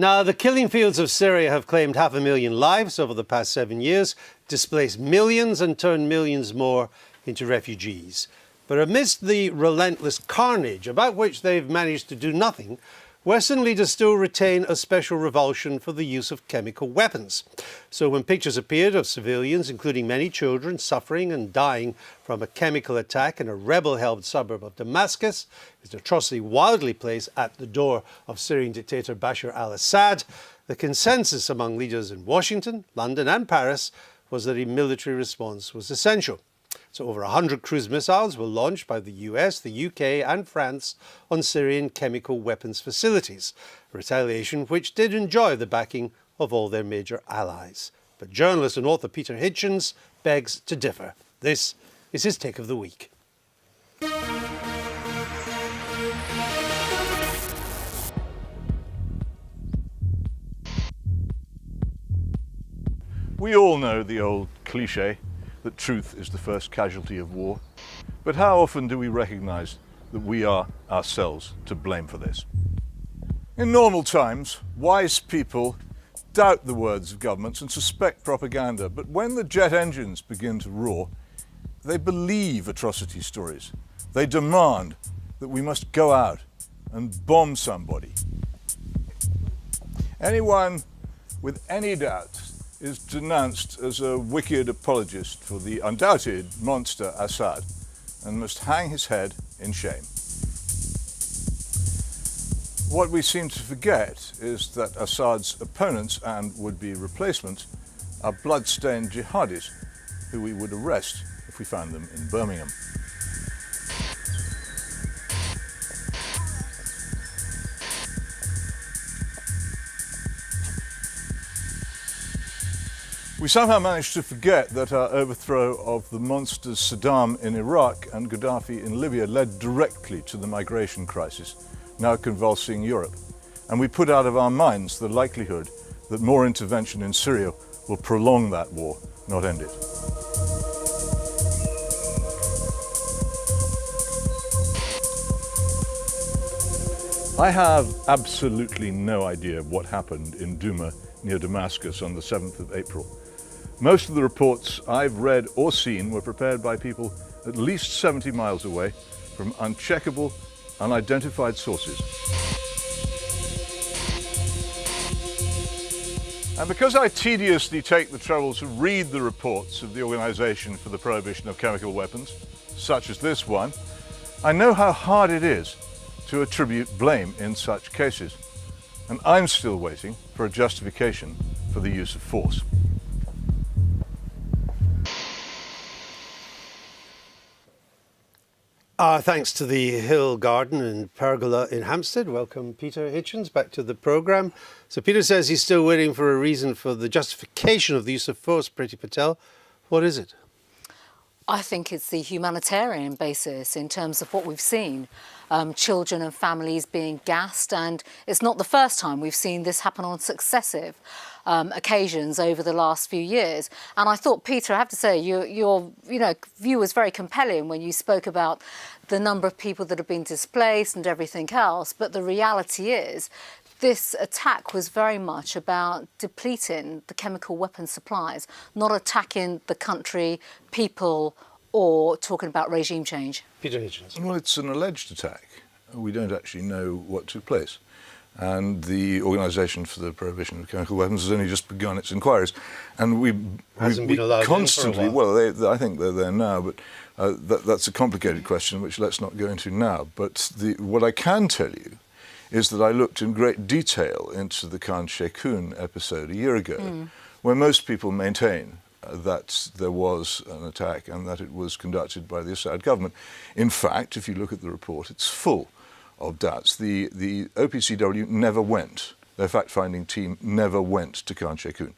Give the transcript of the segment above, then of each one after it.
Now, the killing fields of Syria have claimed 500,000 lives over the past 7 years, displaced millions and turned millions more into refugees. But amidst the relentless carnage, about which they've managed to do nothing, Western leaders still retain a special revulsion for the use of chemical weapons. So when pictures appeared of civilians, including many children, suffering and dying from a chemical attack in a rebel-held suburb of Damascus, this atrocity wildly placed at the door of Syrian dictator Bashar al-Assad, the consensus among leaders in Washington, London and Paris was that a military response was essential. So over 100 cruise missiles were launched by the US, the UK and France on Syrian chemical weapons facilities, a retaliation which did enjoy the backing of all their major allies. But journalist and author Peter Hitchens begs to differ. This is his take of the week. We all know the old cliché that truth is the first casualty of war. But how often do we recognise that we are ourselves to blame for this? In normal times, wise people doubt the words of governments and suspect propaganda. But when the jet engines begin to roar, they believe atrocity stories. They demand that we must go out and bomb somebody. Anyone with any doubt is denounced as a wicked apologist for the undoubted monster Assad and must hang his head in shame. What we seem to forget is that Assad's opponents and would-be replacements are blood-stained jihadis who we would arrest if we found them in Birmingham. We somehow managed to forget that our overthrow of the monsters Saddam in Iraq and Gaddafi in Libya led directly to the migration crisis, now convulsing Europe. And we put out of our minds the likelihood that more intervention in Syria will prolong that war, not end it. I have absolutely no idea what happened in Douma near Damascus on the 7th of April. Most of the reports I've read or seen were prepared by people at least 70 miles away from uncheckable, unidentified sources. And because I tediously take the trouble to read the reports of the Organisation for the Prohibition of Chemical Weapons, such as this one, I know how hard it is to attribute blame in such cases. And I'm still waiting for a justification for the use of force. Thanks to the Hill Garden and Pergola in Hampstead. Welcome, Peter Hitchens, back to the programme. So Peter says he's still waiting for a reason for the justification of the use of force, Priti Patel. What is it? I think it's the humanitarian basis in terms of what we've seen. Children and families being gassed, and it's not the first time we've seen this happen on successive occasions over the last few years. And I thought, Peter, I have to say, your view was very compelling when you spoke about the number of people that have been displaced and everything else. But the reality is, this attack was very much about depleting the chemical weapon supplies, not attacking the country, people, or talking about regime change. Peter Hitchens. Well, it's an alleged attack. We don't actually know what took place. And the Organisation for the Prohibition of Chemical Weapons has only just begun its inquiries. And we constantly, well, I think they're there now, but that's a complicated question, which let's not go into now. But what I can tell you is that I looked in great detail into the Khan Sheikhoun episode a year ago, where most people maintain that there was an attack and that it was conducted by the Assad government. In fact, if you look at the report, it's full of doubts. The OPCW never went, their fact-finding team never went to Khan Sheikhoun.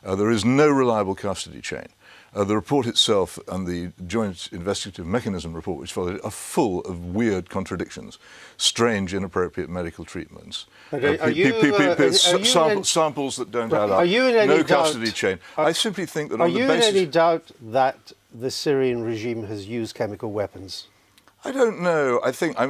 There is no reliable custody chain. The report itself and the Joint Investigative Mechanism report, which followed it, are full of weird contradictions, strange, inappropriate medical treatments, samples that don't add up, no custody chain. I simply think that on the basis... Are you in any doubt that the Syrian regime has used chemical weapons? I don't know. I think on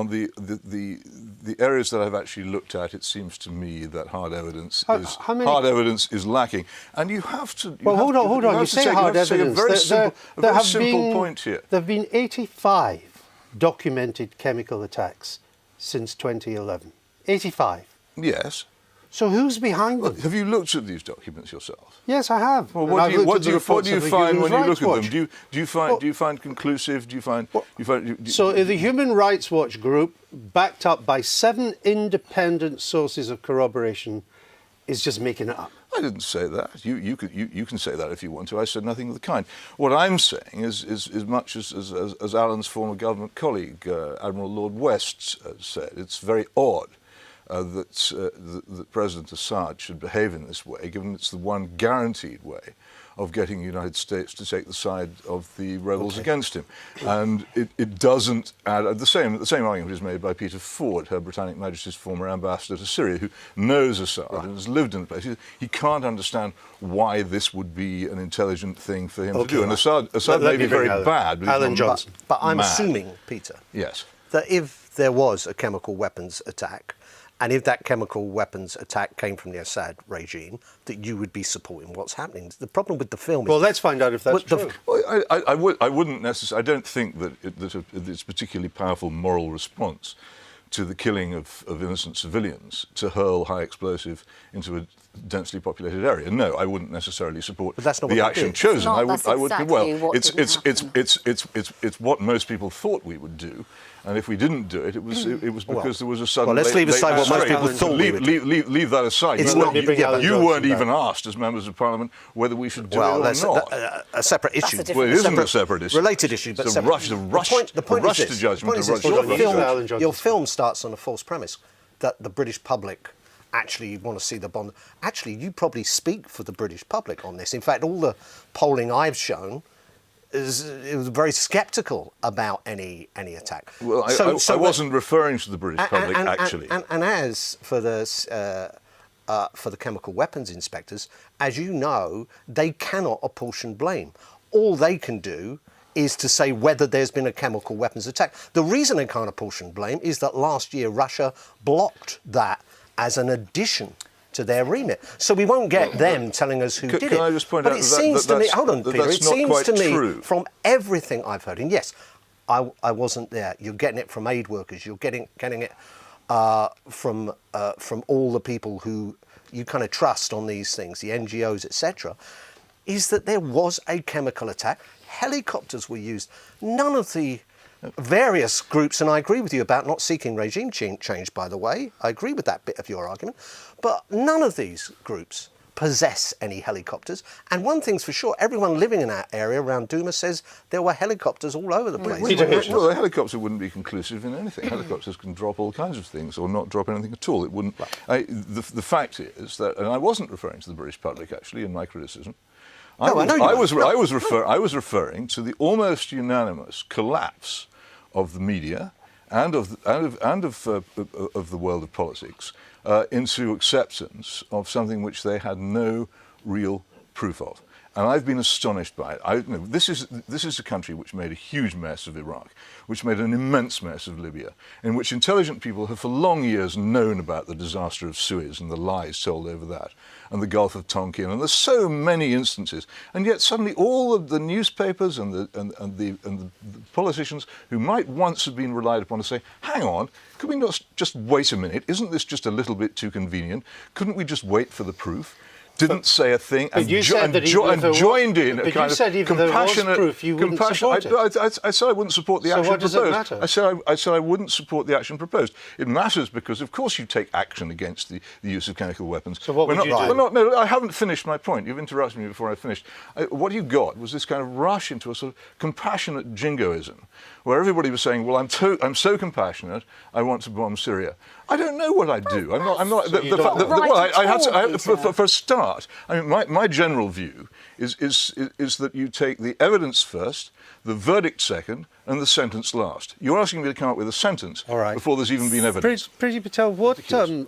the areas that I've actually looked at, it seems to me that hard evidence is lacking, and you have to. Hold on. You say hard evidence. A very simple point here. There have been 85 documented chemical attacks since 2011. 85. Yes. So who's behind them? Have you looked at these documents yourself? Yes, I have. Well, what do you find when you look at them? Do you find conclusive? So the Human Rights Watch group, backed up by 7 independent sources of corroboration, is just making it up. I didn't say that. You can say that if you want to. I said nothing of the kind. What I'm saying is much as Alan's former government colleague, Admiral Lord West, said. It's very odd that President Assad should behave in this way, given it's the one guaranteed way of getting the United States to take the side of the rebels against him. And it doesn't add... The same argument is made by Peter Ford, Her Britannic Majesty's former ambassador to Syria, who knows Assad and has lived in the place. He can't understand why this would be an intelligent thing for him to do. And Assad may be very bad, but Alan Johnson. But I'm mad. assuming, Peter, yes, that if there was a chemical weapons attack, and if that chemical weapons attack came from the Assad regime, that you would be supporting what's happening. The problem with the film is... Well, let's find out if that's true. Well, I wouldn't necessarily... I don't think that it's a particularly powerful moral response to the killing of innocent civilians to hurl high explosive into a densely populated area. No, I wouldn't necessarily support the action chosen. It's what most people thought we would do. And if we didn't do it, it was because there was a sudden... Well, let's leave aside what most people thought we would do. Leave that aside. You weren't even asked as members of Parliament whether we should do it or not. A separate issue. Well, it isn't a separate issue. Related issue, but separate. The point is this. Your film starts on a false premise that the British public actually want to see the Bond. Actually, you probably speak for the British public on this. In fact, all the polling I've shown it was very sceptical about any attack. Well, I wasn't referring to the British public, actually. And as for the chemical weapons inspectors, as you know, they cannot apportion blame. All they can do is to say whether there's been a chemical weapons attack. The reason they can't apportion blame is that last year Russia blocked that as an addition to their remit. So we won't get them telling us who did it. Can I just point out it seems to me, hold on, Peter, it seems to me true. From everything I've heard, and yes, I wasn't there. You're getting it from aid workers. You're getting it from all the people who you kind of trust on these things, the NGOs, etc. Is that there was a chemical attack. Helicopters were used. None of the various groups, and I agree with you about not seeking regime change, by the way. I agree with that bit of your argument. But none of these groups possess any helicopters. And one thing's for sure, everyone living in that area around Douma says there were helicopters all over the place. Well, a helicopter wouldn't be conclusive in anything. Helicopters can drop all kinds of things or not drop anything at all. It wouldn't. The fact is that, and I wasn't referring to the British public, actually, in my criticism. I was referring to the almost unanimous collapse of the media and of the world of politics into acceptance of something which they had no real proof of. And I've been astonished by it. This is a country which made a huge mess of Iraq, which made an immense mess of Libya, in which intelligent people have for long years known about the disaster of Suez and the lies told over that, and the Gulf of Tonkin, and there's so many instances. And yet suddenly all of the newspapers and the politicians who might once have been relied upon to say, hang on, could we not just wait a minute? Isn't this just a little bit too convenient? Couldn't we just wait for the proof? Didn't say a thing and joined in a kind of compassionate proof, you wouldn't support it. I said I wouldn't support the action proposed. So what does it matter? I said I wouldn't support the action proposed. It matters because, of course, you take action against the use of chemical weapons. So what would you do? No, I haven't finished my point. You've interrupted me before I finished. What you got was this kind of rush into a sort of compassionate jingoism, where everybody was saying, well, I'm so compassionate, I want to bomb Syria. I don't know what I'd do. I'm not. For a start, I mean, my general view is that you take the evidence first, the verdict second, and the sentence last. You're asking me to come up with a sentence before there's even been evidence. Priti Patel, what?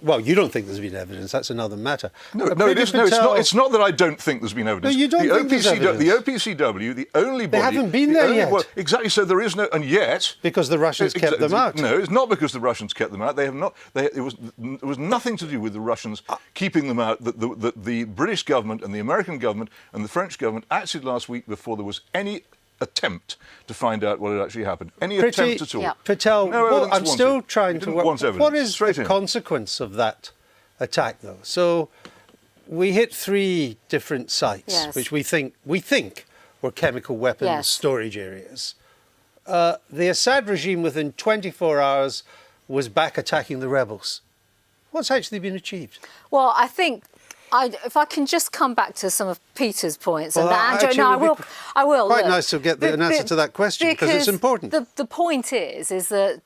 Well, you don't think there's been evidence. That's another matter. No, it is. No, it's not that I don't think there's been evidence. No, you don't think there's evidence. The OPCW, the only body... They haven't been there yet. Well, exactly, so there is no... And yet... Because the Russians kept them out. No, it's not because the Russians kept them out. They have not... It was nothing to do with the Russians keeping them out. The British government and the American government and the French government acted last week before there was any attempt to find out what had actually happened. Any attempt at all. Yeah. Patel, I'm still trying to work. What is the consequence of that attack, though? So we hit 3 different sites, which we think were chemical weapons storage areas. The Assad regime, within 24 hours, was back attacking the rebels. What's actually been achieved? Well, I think... if I can just come back to some of Peter's points, well, and Andrew, I will. Quite nice to get an answer to that question because it's important. The point is that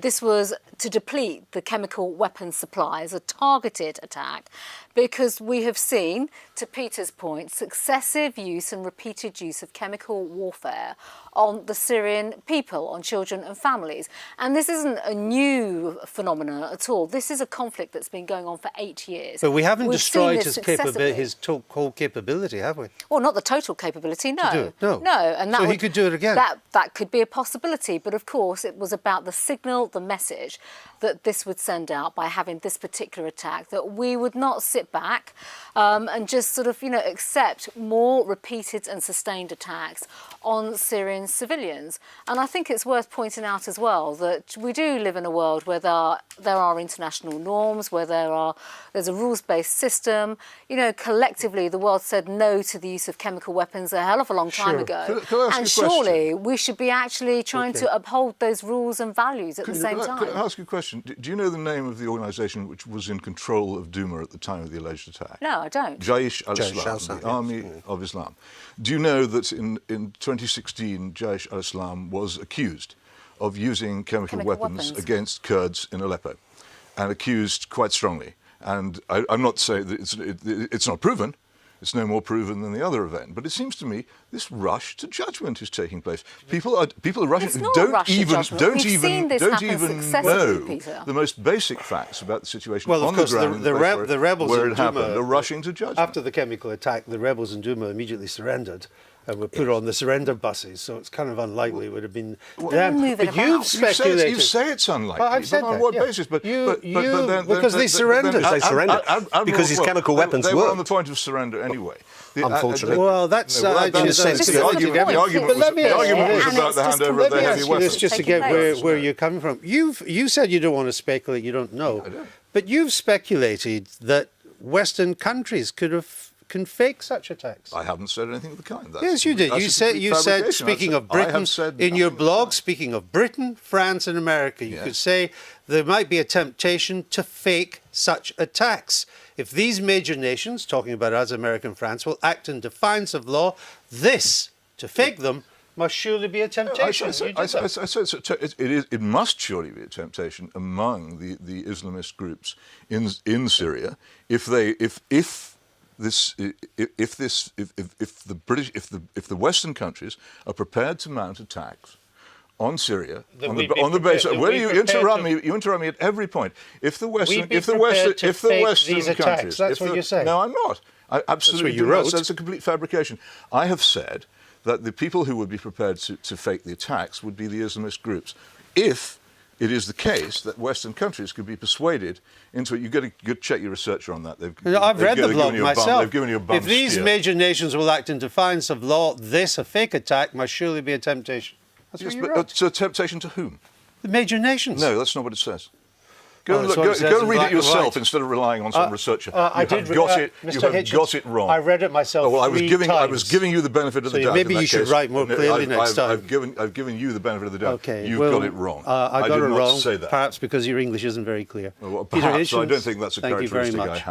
this was to deplete the chemical weapons supplies, a targeted attack, because we have seen, to Peter's point, successive use and repeated use of chemical warfare on the Syrian people, on children and families. And this isn't a new phenomenon at all. This is a conflict that's been going on for 8 years. But we haven't destroyed his whole capability, have we? Well, not the total capability, no. No. And so he could do it again. That could be a possibility. But of course, it was about the signal, the message that this would send out by having this particular attack, that we would not sit back and just sort of, accept more repeated and sustained attacks on Syrian civilians. And I think it's worth pointing out as well that we do live in a world where there are international norms, where there's a rules-based system. Collectively, the world said no to the use of chemical weapons a hell of a long time ago. And surely we should be actually trying to uphold those rules and values at the same time. Could I ask you a question? Do you know the name of the organisation which was in control of Douma at the time of the alleged attack? No, I don't. Jaish al-Islam, the Army of Islam. Do you know that in 2016, Jaish al-Islam was accused of using chemical weapons against Kurds in Aleppo, and accused quite strongly? And I'm not saying that it's not proven. It's no more proven than the other event. But it seems to me this rush to judgment is taking place. People are rushing who don't even know the most basic facts about the situation on the ground. The rebels where in it happened Douma are rushing to judgment. After the chemical attack, the rebels in Douma immediately surrendered and were put on the surrender buses. So it's kind of unlikely it would have been them. But you've speculated. You say it's unlikely. I've said but on that, what yeah. basis? But because they surrendered. They surrendered because his chemical weapons They worked. were on the point of surrender anyway. Unfortunately. Well, that's the argument was about the handover of the heavy weapons. Just to get where you're coming from. You said you don't want to speculate. You don't know. I don't. But you've speculated that Western countries can fake such attacks. I haven't said anything of the kind. Yes, you did. You said, speaking of Britain, in your blog, speaking of Britain, France and America, you could say there might be a temptation to fake such attacks. If these major nations, talking about us, America and France, will act in defiance of law, to fake them, must surely be a temptation. It must surely be a temptation among the Islamist groups in Syria if the Western countries are prepared to mount attacks on Syria on the basis. Well, you interrupt me at every point. If the Western countries, that's what you're saying. No, I'm not. I absolutely do not. That's a complete fabrication. I have said that the people who would be prepared to fake the attacks would be the Islamist groups. If it is the case that Western countries could be persuaded into it, you've got to check your researcher on that. I've read the blog myself. They've given you a bum If these major nations will act in defiance of law, a fake attack must surely be a temptation. That's what you wrote. It's a temptation to whom? The major nations. No, that's not what it says. Go and read it yourself instead of relying on some researcher. I did. You have got it wrong. I read it myself. Well, I was giving you the benefit of the doubt. Maybe you should write more clearly next time. I've given you the benefit of the doubt. Okay, you've got it wrong. I got it wrong. Say that. Perhaps because your English isn't very clear. Well, perhaps. I don't think that's a characteristic I have.